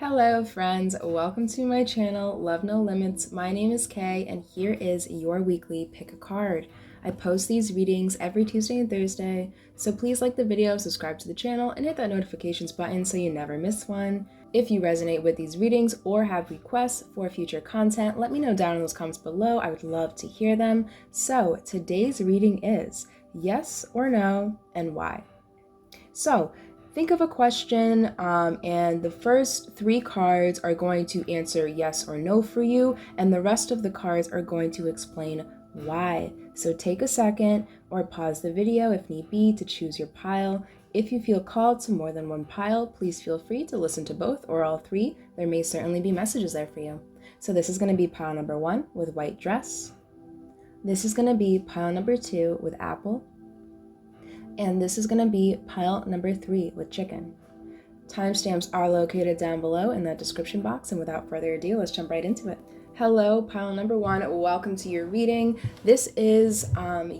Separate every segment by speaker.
Speaker 1: Hello friends, welcome to my channel, Love No Limits. My name is Kay and here is your weekly pick a card. I post these readings every Tuesday and Thursday, so please like the video, subscribe to the channel, and hit that notifications button so you never miss one. If you resonate with these readings or have requests for future content, let me know down in those comments below. I would love to hear them. So today's reading is yes or no and why. So think of a question and the first three cards are going to answer yes or no for you, and the rest of the cards are going to explain why. So take a second or pause the video if need be to choose your pile. If you feel called to more than one pile, please feel free to listen to both or all three. There may certainly be messages there for you. So this is going to be pile number 1 with white dress. This is going to be pile number 2 with apple. And this is going to be pile number 3 with chicken. Timestamps are located down below in that description box, and without further ado, let's jump right into it. Hello, pile number 1. Welcome to your reading. This is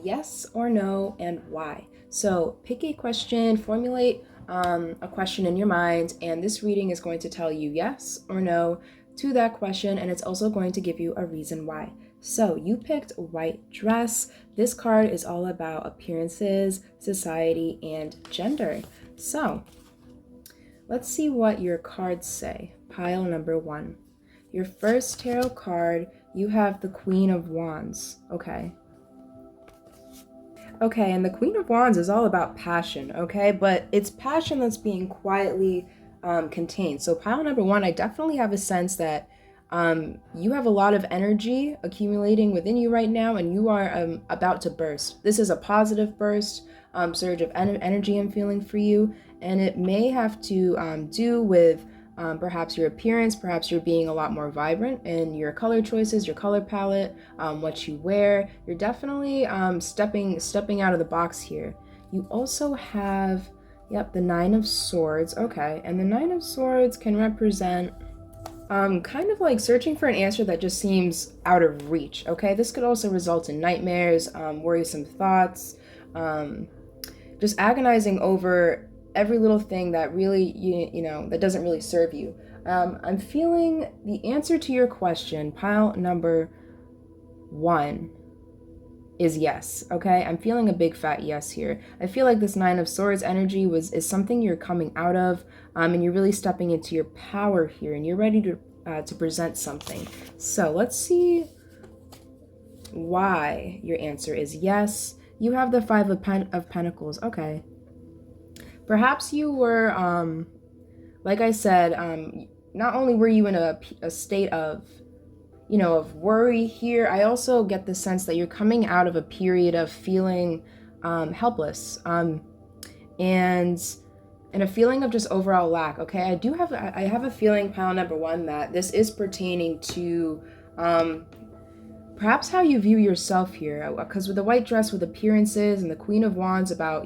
Speaker 1: yes or no and why. So pick a question, formulate a question in your mind, and this reading is going to tell you yes or no to that question, and it's also going to give you a reason why. So you picked white dress. This card is all about appearances, society, and gender. So let's see what your cards say. Pile number 1. Your first tarot card, you have the Queen of Wands. Okay, and the Queen of Wands is all about passion, okay? But it's passion that's being quietly contained. So pile number 1, I definitely have a sense that you have a lot of energy accumulating within you right now, and you are about to burst. This is a positive burst, surge of energy I'm feeling for you, and it may have to do with perhaps your appearance. Perhaps you're being a lot more vibrant in your color choices, your color palette, what you wear. You're definitely stepping out of the box here. You also have, the Nine of Swords. Okay, and the Nine of Swords can represent kind of like searching for an answer that just seems out of reach, okay? This could also result in nightmares, worrisome thoughts, just agonizing over every little thing that really, you know, that doesn't really serve you. I'm feeling the answer to your question, pile number 1, is yes, okay? I'm feeling a big fat yes here. I feel like this Nine of Swords energy is something you're coming out of, and you're really stepping into your power here, and you're ready to present something. So let's see why your answer is yes. You have the Five of Pentacles. Okay. Perhaps you were, like I said, not only were you in a state of, of worry here, I also get the sense that you're coming out of a period of feeling helpless, and a feeling of just overall lack. Okay, I have a feeling, pile number 1, that this is pertaining to perhaps how you view yourself here, because with the white dress with appearances and the Queen of Wands about,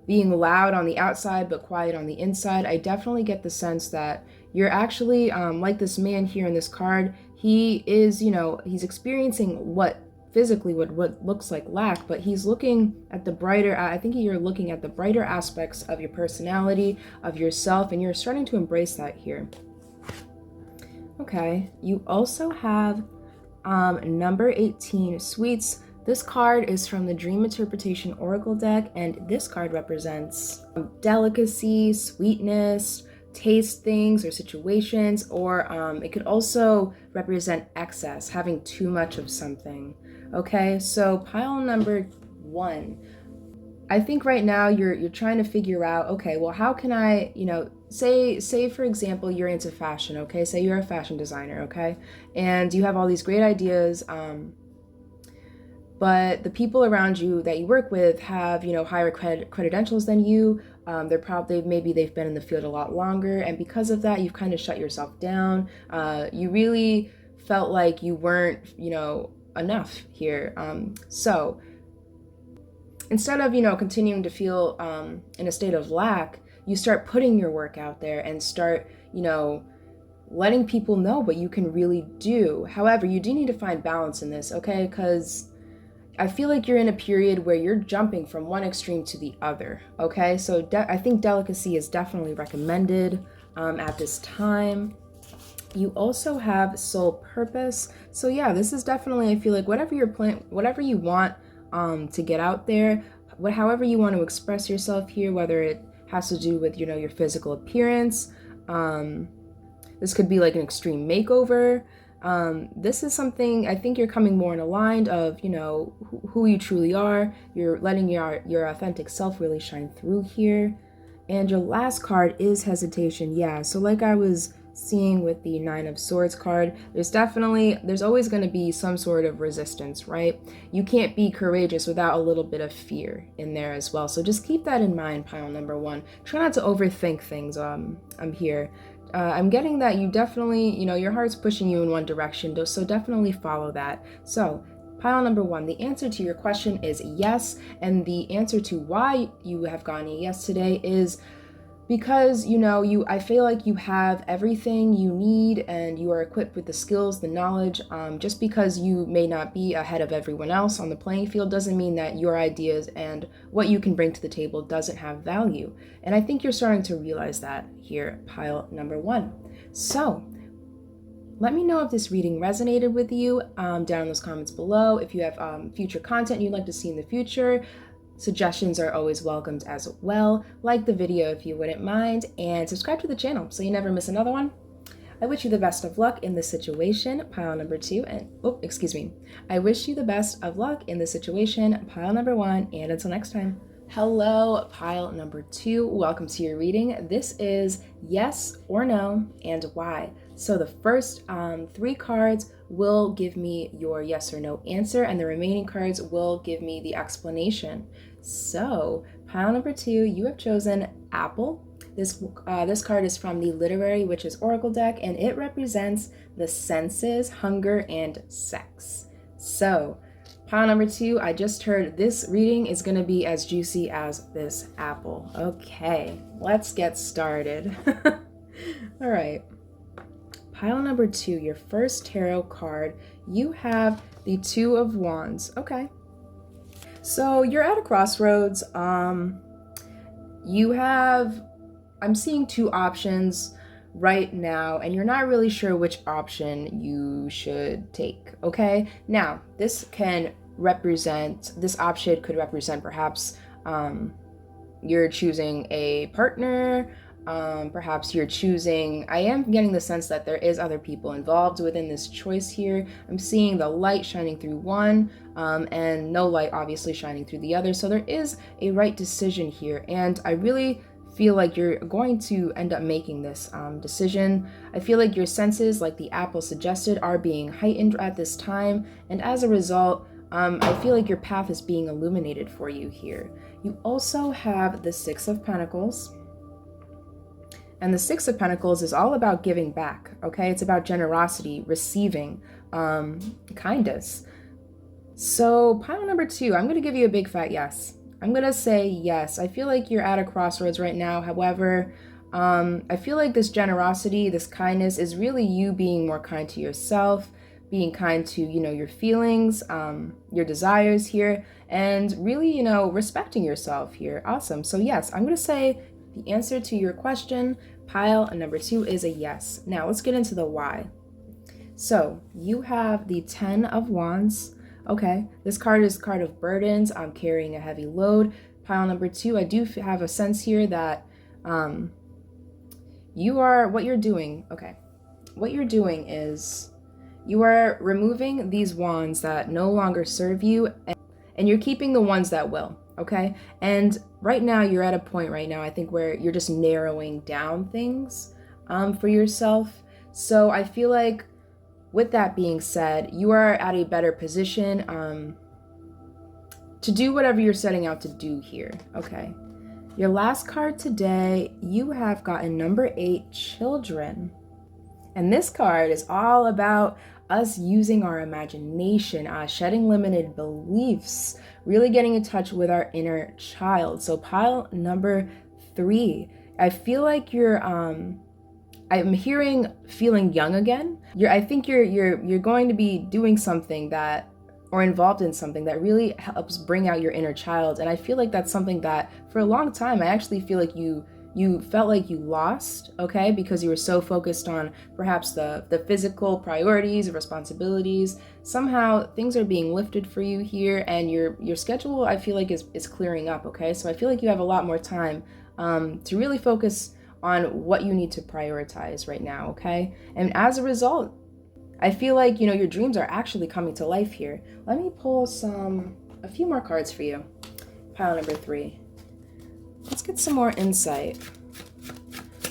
Speaker 1: being loud on the outside but quiet on the inside, I definitely get the sense that you're actually like this man here in this card. He is, he's experiencing what physically what looks like lack, but he's looking at the brighter, I think you're looking at the brighter aspects of your personality, of yourself, and you're starting to embrace that here. Okay, you also have number 18, Sweets. This card is from the Dream Interpretation Oracle deck, and this card represents delicacy, sweetness, taste things or situations, or it could also represent excess, having too much of something. Okay, so pile number 1. I think right now you're trying to figure out, okay, well, how can I, say for example, you're into fashion, okay? Say you're a fashion designer, okay? And you have all these great ideas, but the people around you that you work with have, higher credentials than you. They've been in the field a lot longer, and because of that, you've kind of shut yourself down. You really felt like you weren't, enough here. So instead of, continuing to feel in a state of lack, you start putting your work out there and start, letting people know what you can really do. However, you do need to find balance in this, okay? Because I feel like you're in a period where you're jumping from one extreme to the other, okay? So I think delicacy is definitely recommended. at this time. You also have soul purpose. So yeah, this is definitely, I feel like whatever you're planning, whatever you want to get out there, however you want to express yourself here, whether it has to do with, your physical appearance. This could be like an extreme makeover. This is something I think you're coming more in aligned of, who you truly are. You're letting your authentic self really shine through here. And your last card is hesitation. Yeah, so like I was seeing with the Nine of Swords card, there's always going to be some sort of resistance, right? You can't be courageous without a little bit of fear in there as well. So just keep that in mind, pile number one. Try not to overthink things. I'm here. I'm getting that you definitely, your heart's pushing you in one direction, so definitely follow that. So pile number one, the answer to your question is yes, and the answer to why you have gotten a yes today is because, I feel like you have everything you need and you are equipped with the skills, the knowledge. Just because you may not be ahead of everyone else on the playing field doesn't mean that your ideas and what you can bring to the table doesn't have value. And I think you're starting to realize that here, pile number one. So let me know if this reading resonated with you down in those comments below. If you have future content you'd like to see in the future, suggestions are always welcomed as well. Like the video if you wouldn't mind, and subscribe to the channel so you never miss another one. I wish you the best of luck in this situation, pile number two, and I wish you the best of luck in this situation, pile number one, and until next time. Hello, pile number two. Welcome to your reading. This is yes or no and why. So the first three cards will give me your yes or no answer, and the remaining cards will give me the explanation. So pile number two, you have chosen Apple. This card is from the Literary Witches Oracle deck, and it represents the senses, hunger, and sex. So pile number two, I just heard this reading is going to be as juicy as this apple. Okay, let's get started. All right. Pile number two, your first tarot card, you have the Two of Wands. Okay. So you're at a crossroads. I'm seeing two options right now, and you're not really sure which option you should take. Okay. Now, this option could represent perhaps you're choosing a partner. Perhaps you're choosing, I am getting the sense that there is other people involved within this choice here. I'm seeing the light shining through one and no light obviously shining through the other. So there is a right decision here, and I really feel like you're going to end up making this decision. I feel like your senses, like the apple suggested, are being heightened at this time, and as a result, I feel like your path is being illuminated for you here. You also have the Six of Pentacles. And the Six of Pentacles is all about giving back, okay? It's about generosity, receiving, kindness. So pile number two, I'm going to give you a big fat yes. I'm going to say yes. I feel like you're at a crossroads right now. However, I feel like this generosity, this kindness is really you being more kind to yourself, being kind to, your feelings, your desires here, and really, respecting yourself here. Awesome. So yes, I'm going to say the answer to your question, pile number two, is a yes. Now let's get into the why. So you have the Ten of Wands. Okay, this card is a card of burdens. I'm carrying a heavy load. Pile number two, I do have a sense here that what you're doing is you are removing these wands that no longer serve you, and you're keeping the ones that will. Okay, and right now you're at a point right now, I think, where you're just narrowing down things for yourself. So I feel like with that being said, you are at a better position to do whatever you're setting out to do here. Okay, your last card today, you have gotten number 8, children. And this card is all about us using our imagination, shedding limited beliefs, really getting in touch with our inner child. So pile number 3, I feel like I'm hearing feeling young again. I think you're going to be doing something that, or involved in something that really helps bring out your inner child. And I feel like that's something that for a long time, I actually feel like you you felt like you lost, okay, because you were so focused on perhaps the physical priorities, responsibilities. Somehow things are being lifted for you here, and your schedule, I feel like, is clearing up, okay? So I feel like you have a lot more time to really focus on what you need to prioritize right now, okay? And as a result, I feel like, your dreams are actually coming to life here. Let me pull a few more cards for you. Pile number 3. Let's get some more insight.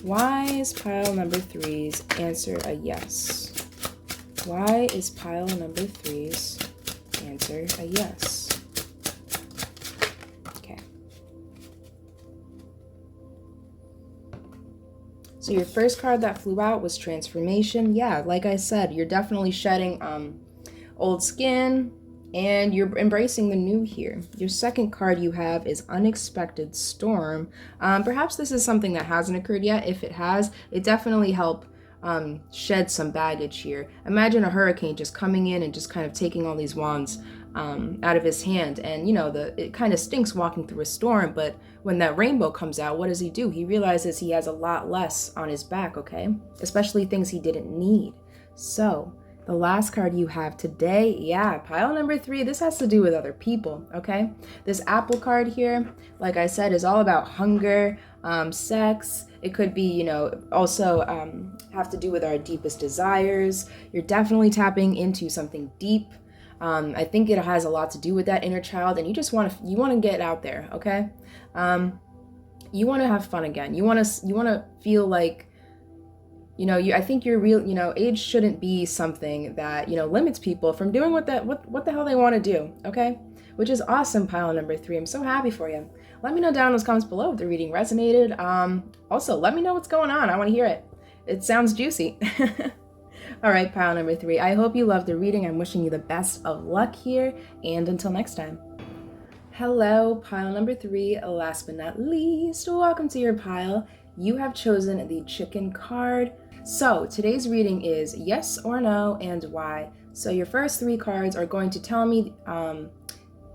Speaker 1: Why is pile number 3's answer a yes? Why is pile number 3's answer a yes? Okay. So your first card that flew out was transformation. Yeah, like I said, you're definitely shedding old skin, and you're embracing the new here. Your second card you have is unexpected storm. Perhaps this is something that hasn't occurred yet. If it has, it definitely help shed some baggage here. Imagine a hurricane just coming in and just kind of taking all these wands out of his hand. And it kind of stinks walking through a storm, but when that rainbow comes out, what does he do? He realizes he has a lot less on his back, okay? Especially things he didn't need. So the last card you have today, yeah, pile number 3, this has to do with other people, okay? This apple card here, like I said, is all about hunger, sex. It could be, also have to do with our deepest desires. You're definitely tapping into something deep. I think it has a lot to do with that inner child, and you just want to get out there, okay? You want to have fun again. You want to feel like, I think your real, age shouldn't be something that, limits people from doing what the hell they want to do, okay? Which is awesome, pile number 3. I'm so happy for you. Let me know down in those comments below if the reading resonated. Also, let me know what's going on. I want to hear it. It sounds juicy. All right, pile number 3. I hope you loved the reading. I'm wishing you the best of luck here, and until next time. Hello, pile number 3. Last but not least, welcome to your pile. You have chosen the chicken card. So today's reading is yes or no and why. So your first 3 cards are going to tell me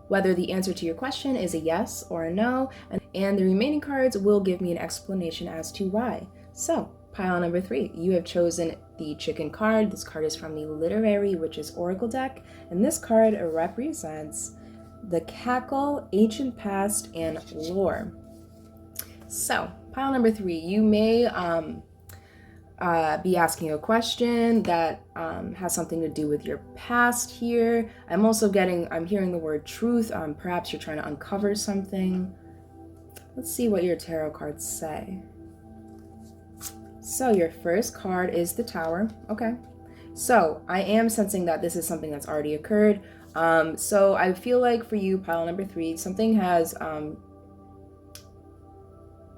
Speaker 1: whether the answer to your question is a yes or a no, and the remaining cards will give me an explanation as to why. So pile number 3, you have chosen the chicken card. This card is from the Literary Witches Oracle deck, and this card represents the cackle, ancient past, and lore. So pile number 3, you may be asking a question that has something to do with your past here. I'm hearing the word truth. Perhaps you're trying to uncover something. Let's see what your tarot cards say. So your first card is the Tower. Okay. So I am sensing that this is something that's already occurred. So I feel like for you, pile number 3, something has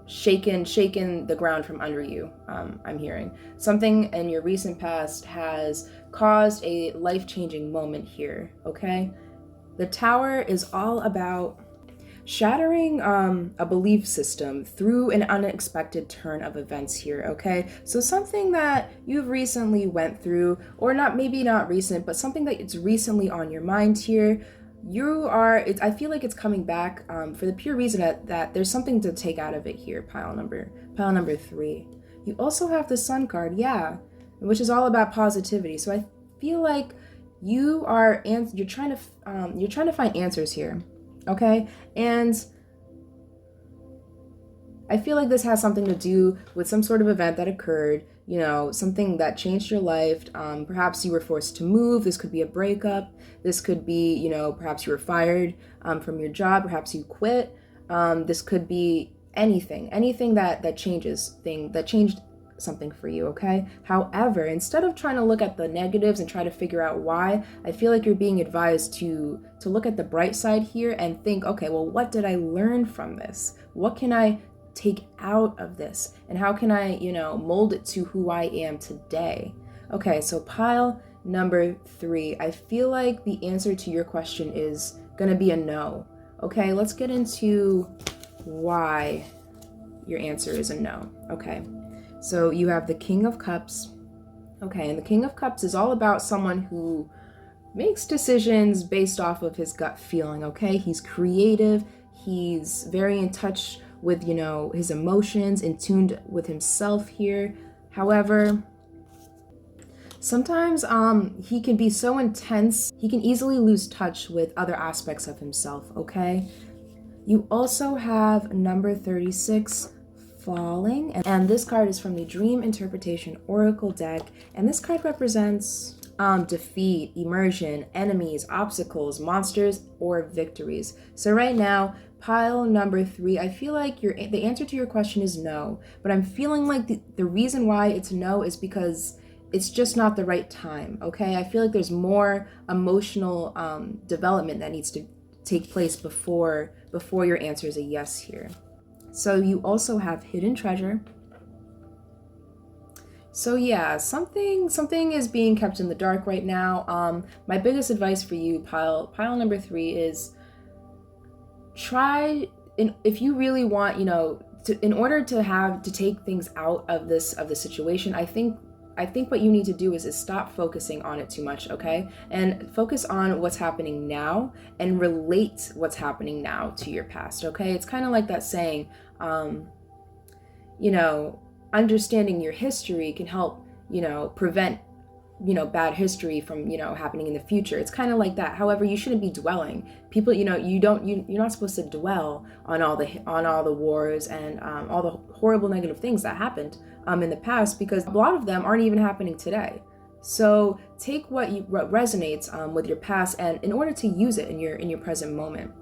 Speaker 1: shaken the ground from under you. I'm hearing something in your recent past has caused a life-changing moment here, okay? The Tower is all about shattering a belief system through an unexpected turn of events here, okay? So something that you've recently went through, or maybe not recent, but something that it's recently on your mind here. I feel like it's coming back for the pure reason that there's something to take out of it here, pile number 3. You also have the Sun card, yeah, which is all about positivity. So I feel like you're trying to find answers here, okay? And I feel like this has something to do with some sort of event that occurred, something that changed your life. Perhaps you were forced to move. This could be a breakup. This could be, perhaps you were fired from your job. Perhaps you quit. This could be anything that changed something for you, okay? However, instead of trying to look at the negatives and try to figure out why, I feel like you're being advised to look at the bright side here and think, okay, well, what did I learn from this? What can I take out of this, and how can I mold it to who I am today? Okay, so pile number 3, I feel like the answer to your question is gonna be a no. Okay, let's get into why your answer is a no. Okay, so you have the King of Cups. Okay, and the King of Cups is all about someone who makes decisions based off of his gut feeling. Okay, he's creative, he's very in touch with, you know, his emotions, in tuned with himself here. However, sometimes he can be so intense, he can easily lose touch with other aspects of himself, okay? You also have number 36, Falling, and this card is from the Dream Interpretation Oracle deck, and this card represents defeat, immersion, enemies, obstacles, monsters, or victories. So right now, pile number 3, I feel like the answer to your question is no, but I'm feeling like the reason why it's no is because it's just not the right time, okay? I feel like there's more emotional development that needs to take place before your answer is a yes here. So you also have Hidden Treasure. So yeah, something is being kept in the dark right now. My biggest advice for you, pile number 3, is if you really want, you know, in order to take things out of this situation, I think what you need to do is stop focusing on it too much, okay? And focus on what's happening now and relate what's happening now to your past, okay? It's kind of like that saying, you know, understanding your history can help, you know, prevent, you know, bad history from, you know, happening in the future. It's kind of like that. However, you shouldn't be dwelling. People, you know, you're not supposed to dwell on all the wars and all the horrible negative things that happened in the past, because a lot of them aren't even happening today. So take what resonates with your past, and in order to use it in your present moment.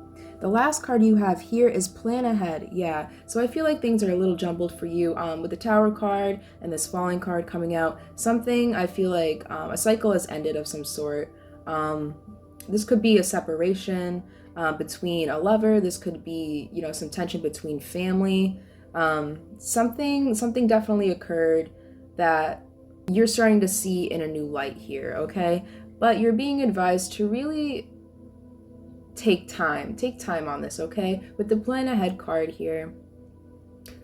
Speaker 1: The last card you have here is Plan Ahead. Yeah, so I feel like things are a little jumbled for you with the Tower card and this Falling card coming out. I feel like a cycle has ended of some sort. This could be a separation between a lover. This could be, you know, some tension between family. Something definitely occurred that you're starting to see in a new light here, okay? But you're being advised to really take time on this, okay? With the Plan Ahead card here,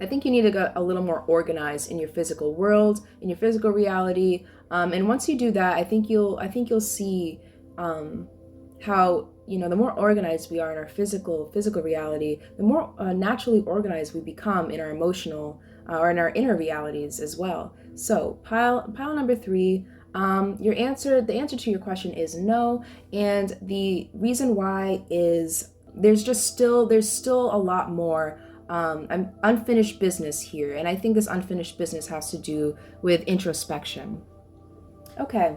Speaker 1: I think you need to get a little more organized in your physical world, in your physical reality, and once you do that, I think you'll see how, you know, the more organized we are in our physical reality, the more naturally organized we become in our emotional or in our inner realities as well. So pile number 3, the answer to your question is no, and the reason why is there's still a lot more unfinished business here, and I think this unfinished business has to do with introspection. Okay,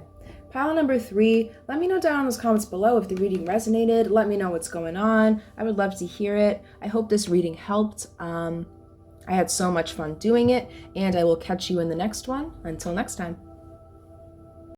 Speaker 1: pile number 3, let me know down in those comments below if the reading resonated. Let me know what's going on. I would love to hear it. I hope this reading helped. I had so much fun doing it, and I will catch you in the next one. Until next time.